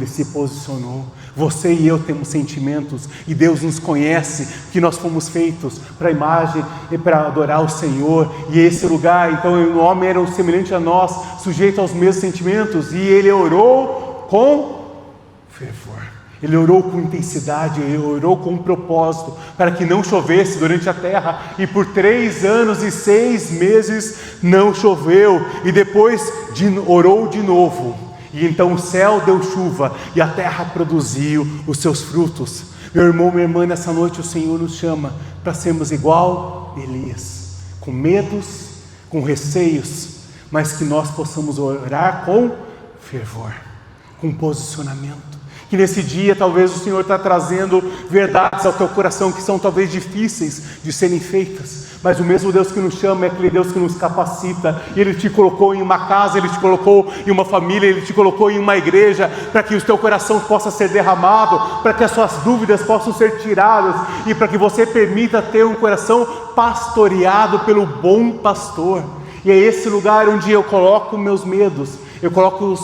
se posicionou. Você e eu temos sentimentos, e Deus nos conhece, que nós fomos feitos para a imagem e para adorar o Senhor. E esse lugar, então o homem era semelhante a nós, sujeito aos mesmos sentimentos, e ele orou com fervor. Ele orou com intensidade, ele orou com um propósito, para que não chovesse durante a terra, e por 3 anos e 6 meses não choveu, e depois orou de novo, e então o céu deu chuva, e a terra produziu os seus frutos. Meu irmão, minha irmã, nessa noite o Senhor nos chama para sermos igual Elias, com medos, com receios, mas que nós possamos orar com fervor, com posicionamento. Que nesse dia talvez o Senhor está trazendo verdades ao teu coração que são talvez difíceis de serem feitas, mas o mesmo Deus que nos chama é aquele Deus que nos capacita. Ele te colocou em uma casa, Ele te colocou em uma família, Ele te colocou em uma igreja, para que o teu coração possa ser derramado, para que as suas dúvidas possam ser tiradas, e para que você permita ter um coração pastoreado pelo bom pastor. E é esse lugar onde eu coloco meus medos, eu coloco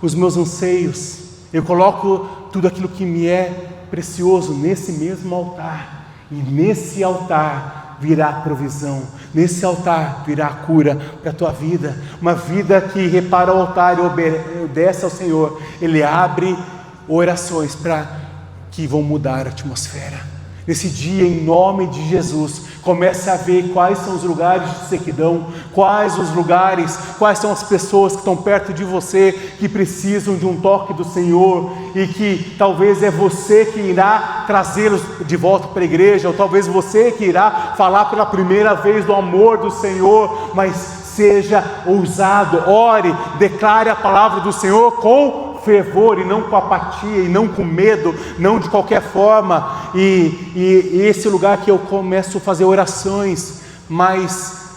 os meus anseios, eu coloco tudo aquilo que me é precioso nesse mesmo altar, e nesse altar virá provisão, nesse altar virá cura para a tua vida, uma vida que repara o altar e obedece ao Senhor. Ele abre orações que vão mudar a atmosfera. Nesse dia, em nome de Jesus, comece a ver quais são os lugares de sequidão, quais são as pessoas que estão perto de você, que precisam de um toque do Senhor, e que talvez é você que irá trazê-los de volta para a igreja, ou talvez você que irá falar pela primeira vez do amor do Senhor. Mas seja ousado, ore, declare a palavra do Senhor com fervor, e não com apatia, e não com medo, não de qualquer forma. E esse lugar que eu começo a fazer orações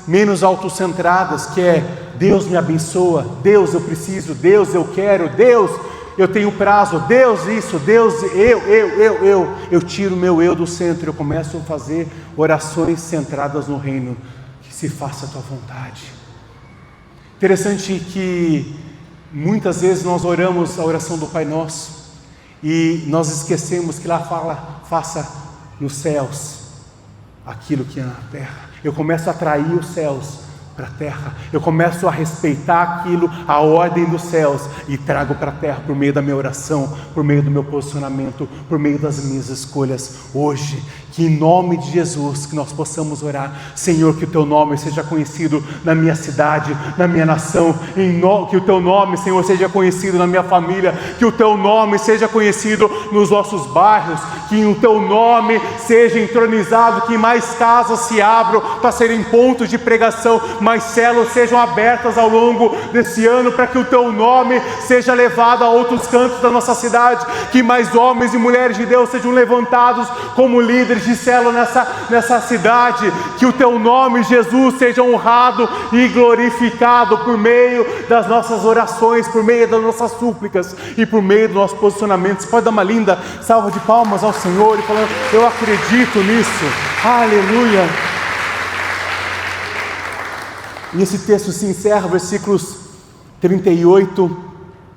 menos autocentradas, que é: Deus me abençoa, Deus eu preciso, Deus eu quero, Deus eu tenho prazo, Deus isso, Deus eu tiro meu eu do centro. Eu começo a fazer orações centradas no reino. Que se faça a tua vontade. Interessante que muitas vezes nós oramos a oração do Pai Nosso, e nós esquecemos que lá fala: faça nos céus aquilo que é na terra. Eu começo a atrair os céus para a terra, eu começo a respeitar aquilo, a ordem dos céus, e trago para a terra por meio da minha oração, por meio do meu posicionamento, por meio das minhas escolhas hoje. Que em nome de Jesus, que nós possamos orar, Senhor, que o Teu nome seja conhecido na minha cidade, na minha nação, que o Teu nome, Senhor, seja conhecido na minha família, que o Teu nome seja conhecido nos nossos bairros, que o Teu nome seja entronizado, que mais casas se abram para serem pontos de pregação, mais células sejam abertas ao longo desse ano, para que o Teu nome seja levado a outros cantos da nossa cidade, que mais homens e mulheres de Deus sejam levantados como líderes de célula nessa cidade, que o Teu nome, Jesus, seja honrado e glorificado por meio das nossas orações, por meio das nossas súplicas e por meio do nosso posicionamento. Você pode dar uma linda salva de palmas ao Senhor e falar: eu acredito nisso, aleluia. E esse texto se encerra, versículos 38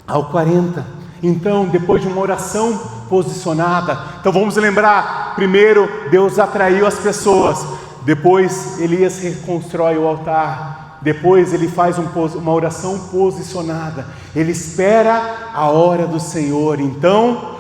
ao 40. Então, depois de uma oração posicionada, então vamos lembrar, primeiro Deus atraiu as pessoas, depois Elias reconstrói o altar, depois ele faz uma oração posicionada, ele espera a hora do Senhor. Então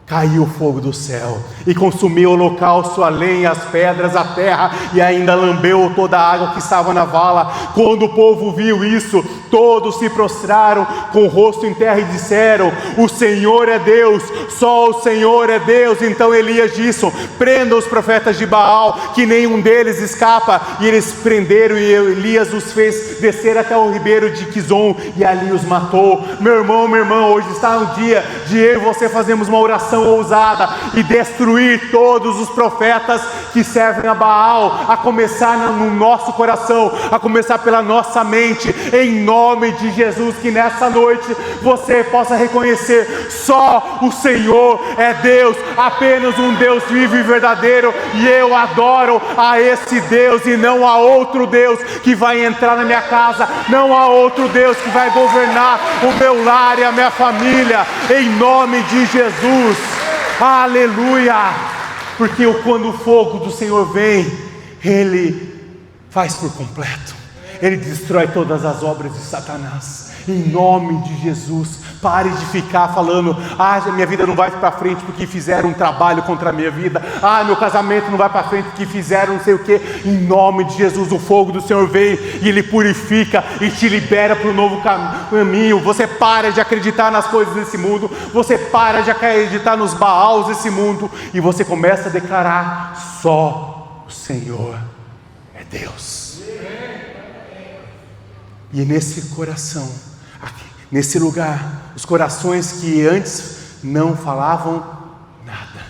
caiu o fogo do céu e consumiu o holocausto, a lenha, as pedras, a terra, e ainda lambeu toda a água que estava na vala. Quando o povo viu isso, todos se prostraram com o rosto em terra e disseram: o Senhor é Deus, só o Senhor é Deus. Então Elias disse: prenda os profetas de Baal, que nenhum deles escapa. E eles prenderam, e Elias os fez descer até o ribeiro de Quizon, e ali os matou. Meu irmão, minha irmã, hoje está um dia de eu e você fazermos uma oração ousada e destruir todos os profetas que servem a Baal, a começar no nosso coração, a começar pela nossa mente, em nome de Jesus. Que nessa noite você possa reconhecer: só o Senhor é Deus, apenas um Deus vivo e verdadeiro, e eu adoro a esse Deus e não há outro Deus que vai entrar na minha casa, não há outro Deus que vai governar o meu lar e a minha família, em nome de Jesus, aleluia. Porque quando o fogo do Senhor vem, Ele faz por completo, Ele destrói todas as obras de Satanás, em nome de Jesus. Pare de ficar falando: minha vida não vai para frente porque fizeram um trabalho contra a minha vida, meu casamento não vai para frente porque fizeram não sei o que. Em nome de Jesus, o fogo do Senhor vem e Ele purifica e te libera para o novo caminho. Você para de acreditar nas coisas desse mundo, você para de acreditar nos Baals desse mundo, e você começa a declarar: só o Senhor é Deus. E nesse coração, aqui, nesse lugar, os corações que antes não falavam nada,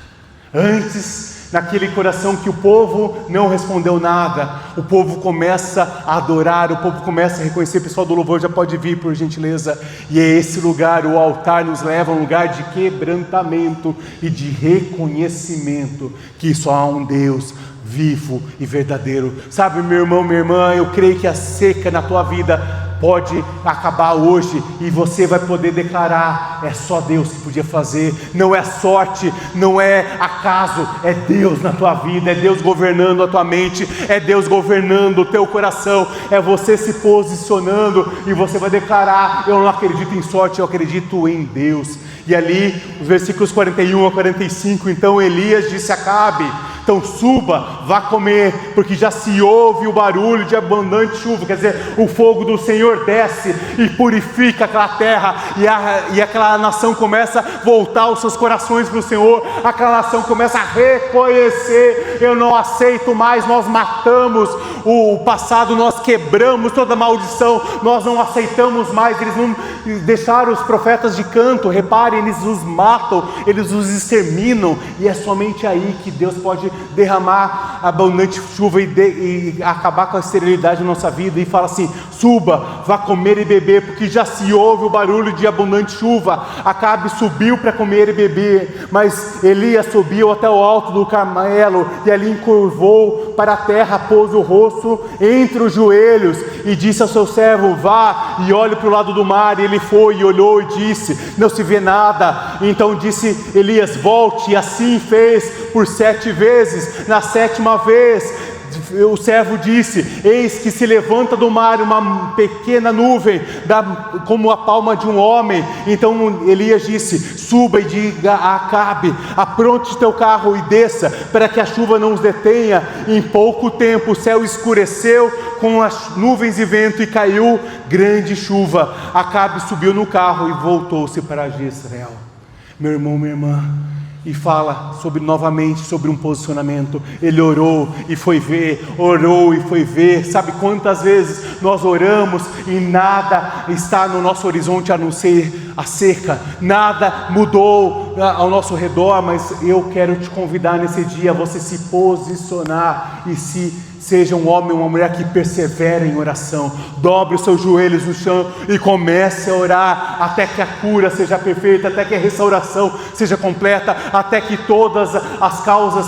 antes, naquele coração que o povo não respondeu nada, o povo começa a adorar, o povo começa a reconhecer. O pessoal do louvor já pode vir, por gentileza. E é esse lugar, o altar nos leva a um lugar de quebrantamento e de reconhecimento que só há um Deus vivo e verdadeiro. Sabe, meu irmão, minha irmã, eu creio que a seca na tua vida pode acabar hoje, e você vai poder declarar: é só Deus que podia fazer, não é sorte, não é acaso, é Deus na tua vida, é Deus governando a tua mente, é Deus governando o teu coração, é você se posicionando, e você vai declarar: eu não acredito em sorte, eu acredito em Deus. E ali, os versículos 41 a 45, então Elias disse a Acabe: então suba, vá comer, porque já se ouve o barulho de abundante chuva. Quer dizer, o fogo do Senhor desce e purifica aquela terra, e aquela nação começa a voltar os seus corações para o Senhor. Aquela nação começa a reconhecer: eu não aceito mais, nós matamos o passado, nós quebramos toda maldição, nós não aceitamos mais. Eles não deixaram os profetas de canto, reparem, eles os matam, eles os exterminam, e é somente aí que Deus pode derramar abundante chuva e acabar com a esterilidade na nossa vida. E fala assim: suba, vá comer e beber, porque já se ouve o barulho de abundante chuva. Acabe subiu para comer e beber, mas Elias subiu até o alto do Carmelo, e ali encurvou para a terra, pôs o rosto entre os joelhos, e disse ao seu servo: vá e olhe para o lado do mar. E ele foi e olhou e disse: não se vê nada. Então disse Elias: volte. E assim fez por 7 vezes. Na 7ª vez o servo disse: eis que se levanta do mar uma pequena nuvem, como a palma de um homem. Então Elias disse: suba e diga a Acabe: apronte teu carro e desça, para que a chuva não os detenha. Em pouco tempo o céu escureceu com as nuvens e vento, e caiu grande chuva. Acabe subiu no carro e voltou-se para Jezreel. Meu irmão, minha irmã, e fala novamente sobre um posicionamento. Ele orou e foi ver, orou e foi ver. Sabe quantas vezes nós oramos e nada está no nosso horizonte a não ser a seca, nada mudou ao nosso redor, mas eu quero te convidar nesse dia a você se posicionar e seja um homem ou uma mulher que persevera em oração. Dobre os seus joelhos no chão e comece a orar até que a cura seja perfeita, até que a restauração seja completa, até que todas as causas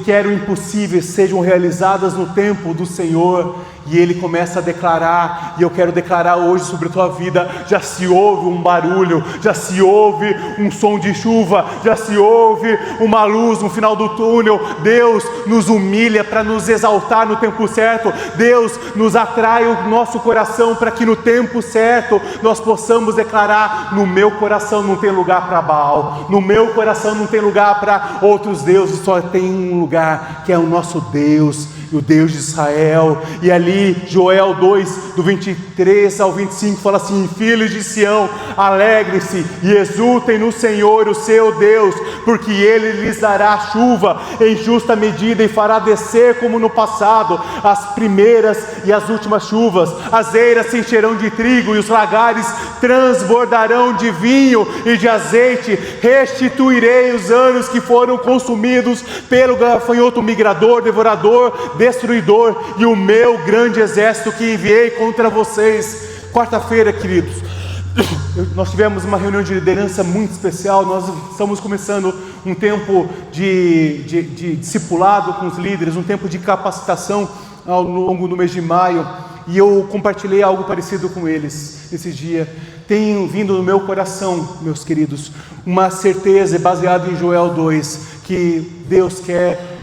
que eram impossíveis sejam realizadas no tempo do Senhor. E ele começa a declarar, e eu quero declarar hoje sobre a tua vida: já se ouve um barulho, já se ouve um som de chuva, já se ouve uma luz no final do túnel. Deus nos humilha para nos exaltar no tempo certo. Deus nos atrai o nosso coração para que no tempo certo nós possamos declarar: no meu coração não tem lugar para Baal, no meu coração não tem lugar para outros deuses, só tem um lugar, que é o nosso Deus, o Deus de Israel. E ali Joel 2, do 23 ao 25 fala assim: filhos de Sião, alegrem-se e exultem no Senhor, o seu Deus, porque Ele lhes dará chuva em justa medida, e fará descer como no passado as primeiras e as últimas chuvas. As eiras se encherão de trigo e os lagares transbordarão de vinho e de azeite. Restituirei os anos que foram consumidos pelo gafanhoto migrador, devorador, destruidor, e o meu grande exército que enviei contra vocês. Quarta-feira, queridos, nós tivemos uma reunião de liderança muito especial. Nós estamos começando um tempo de discipulado com os líderes, um tempo de capacitação ao longo do mês de maio, e eu compartilhei algo parecido com eles esse dia. Tem vindo no meu coração, meus queridos, uma certeza baseada em Joel 2, que Deus quer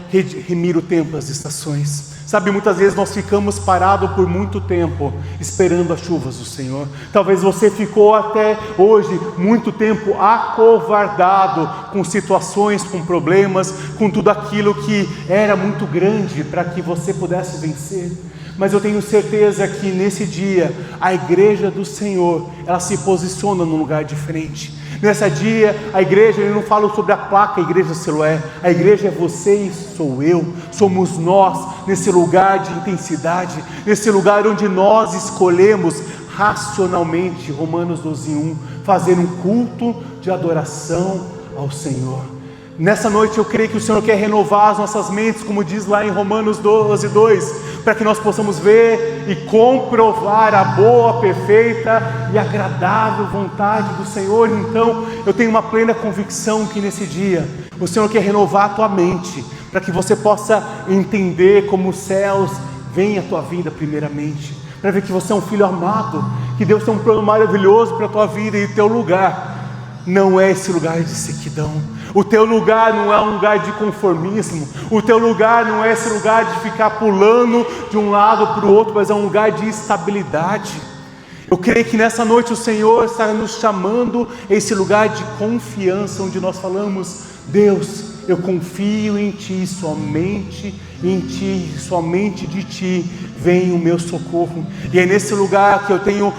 remir o tempo, as estações. Sabe, muitas vezes nós ficamos parados por muito tempo esperando as chuvas do Senhor. Talvez você ficou até hoje muito tempo acovardado com situações, com problemas, com tudo aquilo que era muito grande para que você pudesse vencer. Mas eu tenho certeza que nesse dia a igreja do Senhor, ela se posiciona num lugar diferente. Nesse dia, a igreja, eu não falo sobre a placa Igreja Siloé, a igreja é você e sou eu, somos nós, nesse lugar de intensidade, nesse lugar onde nós escolhemos racionalmente, Romanos 12:1, fazer um culto de adoração ao Senhor. Nessa noite eu creio que o Senhor quer renovar as nossas mentes, como diz lá em Romanos 12:2, para que nós possamos ver e comprovar a boa, perfeita e agradável vontade do Senhor. Então eu tenho uma plena convicção que nesse dia o Senhor quer renovar a tua mente, para que você possa entender como os céus veem a tua vida primeiramente, para ver que você é um filho amado, que Deus tem um plano maravilhoso para a tua vida, e o teu lugar não é esse lugar de sequidão. O teu lugar não é um lugar de conformismo. O teu lugar não é esse lugar de ficar pulando de um lado para o outro, mas é um lugar de estabilidade. Eu creio que nessa noite o Senhor está nos chamando a esse lugar de confiança, onde nós falamos: Deus, eu confio em Ti, somente em Ti, somente de Ti vem o meu socorro. E é nesse lugar que eu tenho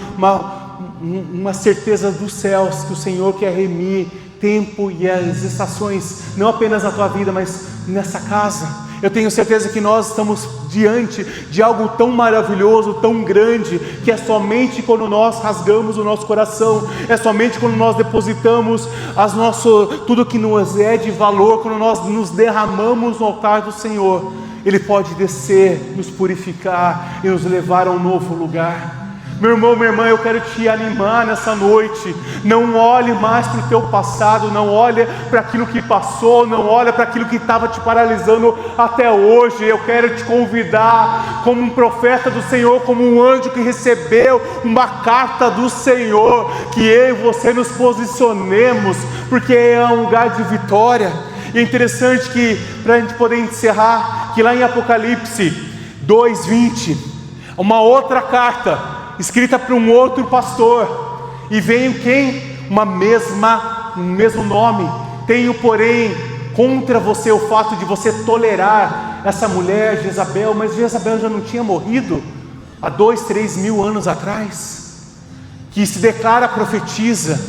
uma certeza dos céus, que o Senhor quer remir tempo e as estações, não apenas na tua vida, mas nessa casa. Eu tenho certeza que nós estamos diante de algo tão maravilhoso, tão grande, que é somente quando nós rasgamos o nosso coração, é somente quando nós depositamos tudo que nos é de valor, quando nós nos derramamos no altar do Senhor, Ele pode descer, nos purificar e nos levar a um novo lugar. Meu irmão, minha irmã, eu quero te animar nessa noite. Não olhe mais para o teu passado, não olhe para aquilo que passou, não olhe para aquilo que estava te paralisando até hoje. Eu quero te convidar, como um profeta do Senhor, como um anjo que recebeu uma carta do Senhor, que eu e você nos posicionemos, porque é um lugar de vitória. E é interessante que, para a gente poder encerrar, que lá em Apocalipse 2:20, uma outra carta, escrita para um outro pastor, e veio quem? Um mesmo nome. Tenho, porém, contra você o fato de você tolerar essa mulher, Jezabel. Mas Jezabel já não tinha morrido há 2-3 mil anos atrás? Que se declara profetiza,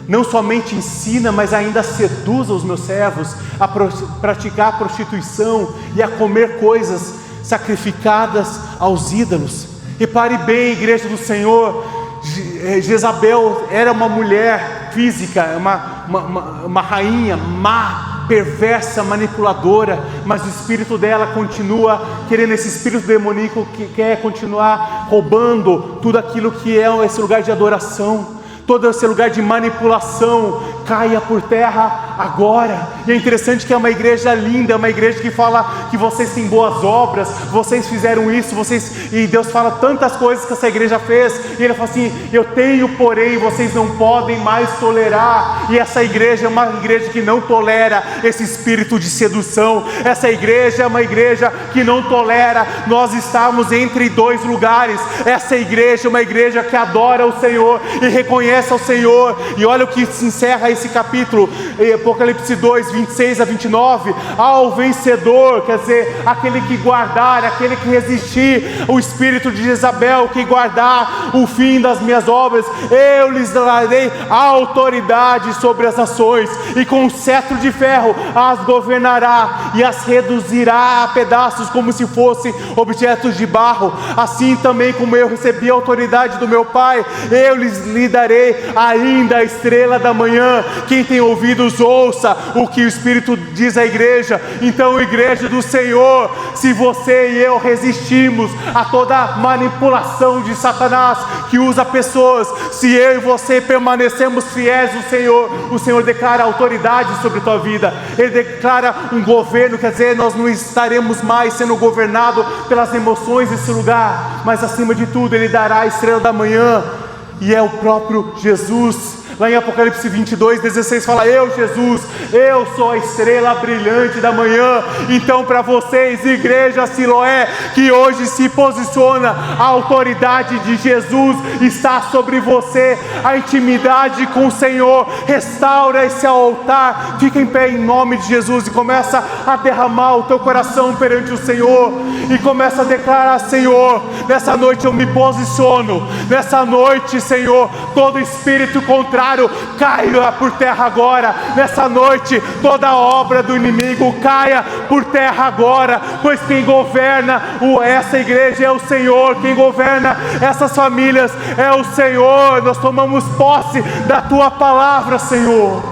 não somente ensina, mas ainda seduz os meus servos a praticar prostituição e a comer coisas sacrificadas aos ídolos. Repare bem, igreja do Senhor, Jezabel era uma mulher física, uma rainha má, perversa, manipuladora, mas o espírito dela continua querendo, esse espírito demoníaco que quer continuar roubando tudo aquilo que é esse lugar de adoração. Todo esse lugar de manipulação caia por terra agora. E é interessante que é uma igreja linda, é uma igreja que fala que vocês têm boas obras, vocês fizeram isso, e Deus fala tantas coisas que essa igreja fez, e Ele fala assim: eu tenho, porém, vocês não podem mais tolerar. E essa igreja é uma igreja que não tolera esse espírito de sedução. Essa igreja é uma igreja que não tolera nós estamos entre dois lugares. Essa igreja é uma igreja que adora o Senhor e reconhece ao Senhor. E olha o que se encerra esse capítulo, Apocalipse 2:26-29. Ao vencedor, quer dizer, aquele que guardar, aquele que resistir o espírito de Jezabel, que guardar o fim das minhas obras, eu lhes darei autoridade sobre as nações, e com um cetro de ferro as governará, e as reduzirá a pedaços como se fossem objetos de barro. Assim também como eu recebi a autoridade do meu Pai, eu lhe darei ainda a estrela da manhã. Quem tem ouvidos, ouça o que o Espírito diz à igreja. Então, igreja do Senhor, se você e eu resistimos a toda manipulação de Satanás que usa pessoas, se eu e você permanecemos fiéis ao Senhor, o Senhor declara autoridade sobre a tua vida. Ele declara um governo, quer dizer, nós não estaremos mais sendo governados pelas emoções desse lugar, mas acima de tudo Ele dará a estrela da manhã, e é o próprio Jesus. Lá em Apocalipse 22:16 fala: eu, Jesus, eu sou a estrela brilhante da manhã. Então, para vocês, igreja Siloé, que hoje se posiciona, a autoridade de Jesus está sobre você. A intimidade com o Senhor, restaura esse altar. Fica em pé em nome de Jesus e começa a derramar o teu coração perante o Senhor, e começa a declarar: Senhor, nessa noite eu me posiciono. Nessa noite, Senhor, todo espírito contrário caia por terra agora. Nessa noite, toda obra do inimigo caia por terra agora, pois quem governa essa igreja é o Senhor. Quem governa essas famílias é o Senhor. Nós tomamos posse da tua palavra, Senhor.